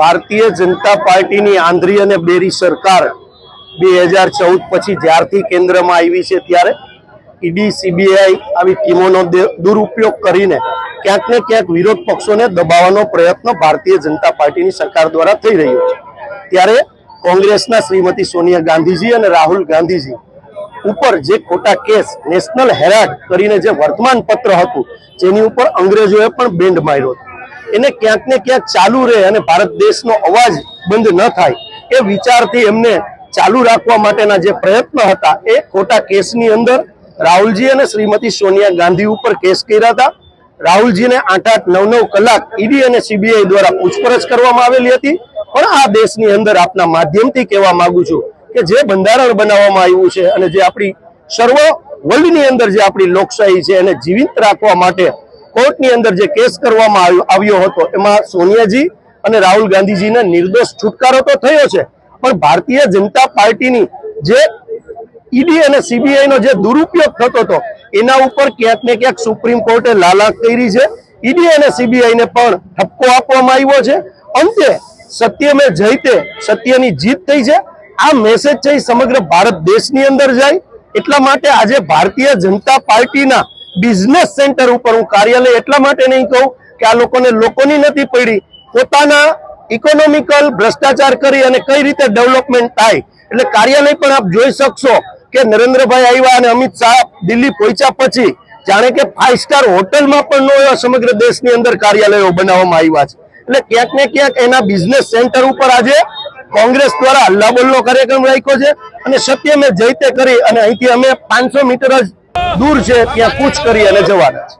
ભારતીય જનતા પાર્ટીની આંધ્રી અને બેરી સરકાર 2014 પછી જ્યારથી કેન્દ્રમાં આવી છે ત્યારે ઈડી સીબીઆઈ આવી ટીમોનો દુરુપયોગ કરીને ક્યાંક ને ક્યાંક વિરોધ પક્ષોને દબાવવાનો પ્રયત્ન ભારતીય જનતા પાર્ટીની સરકાર દ્વારા થઈ રહ્યો છે। ત્યારે કોંગ્રેસના શ્રીમતી સોનિયા ગાંધીજી અને રાહુલ ગાંધીજી ઉપર જે ખોટા કેસ નેશનલ હેરાલ્ડ કરીને જે વર્તમાન પત્ર હતું જેની ઉપર અંગ્રેજોએ પણ બેન્ડ માર્યો એને ક્યાંક ને ક્યાંક ચાલુ રહે અને ભારત દેશનો અવાજ બંધ ન થાય એ વિચારથી એમને ચાલુ રાખવા માટેના જે પ્રયત્ન હતા એ ખોટા કેસની અંદર રાહુલજી અને શ્રીમતી સોનિયા ગાંધી ઉપર કેસ કર્યા હતા। રાહુલજીને 8-8, 9-9 કલાક ઈડી અને સીબીઆઈ દ્વારા પૂછપરછ કરવામાં આવેલી હતી। પણ આ દેશની અંદર આપના માધ્યમથી કહેવા માંગુ છું કે જે બંધારણ બનાવવામાં આવ્યું છે અને જે આપણી સર્વ વર્લ્ડની અંદર જે આપણી લોકશાહી છે એને જીવિત રાખવા માટે કોર્ટની અંદર જે કેસ કરવામાં આવ્યો હતો એમાં સોનિયાજી અને રાહુલ ગાંધીજીને નિર્દોષ છુટકારો તો થયો છે, પણ ભારતીય જનતા પાર્ટીની જે ઈડી અને સીબીઆઈ નો જે દુરુપયોગ થતો હતો એના ઉપર ક્યાંક ને ક્યાંક સુપ્રીમ કોર્ટે લાલાક કરી છે। ઈડી અને સીબીઆઈ ને પણ ઠપકો આપવામાં આવ્યો છે। અંતે સત્ય મેં જયતે, સત્યની જીત થઈ છે। આ મેસેજ છે સમગ્ર ભારત દેશની અંદર જાય એટલા માટે આજે ભારતીય જનતા પાર્ટીના બિઝનેસ સેન્ટર ઉપર હું કાર્યાલય એટલા માટે નહીં કહું કે આ લોકોની નથી પડી, પોતાના ઇકોનોમિકલ ભ્રષ્ટાચાર કરી અને કઈ રીતે ડેવલપમેન્ટ થાય એટલે કાર્યાલય પણ આપ જોઈ શકશો કે નરેન્દ્રભાઈ આવ્યા અને અમિત શાહ દિલ્હી પહોંચ્યા પછી જાણે કે 5 સ્ટાર હોટલમાં પણ નો સમગ્ર દેશની અંદર કાર્યાલયો બનાવવામાં આવ્યા છે। એટલે ક્યાંક ને ક્યાંક એના બિઝનેસ સેન્ટર ઉપર આજે કોંગ્રેસ દ્વારા હલ્લાબોલનો કાર્યક્રમ રાખ્યો છે અને સત્ય મેં જયતે કરી અને અહીંથી અમે 500 મીટર જ દૂર છે ત્યાં કૂચ કરી અને જવાના છે।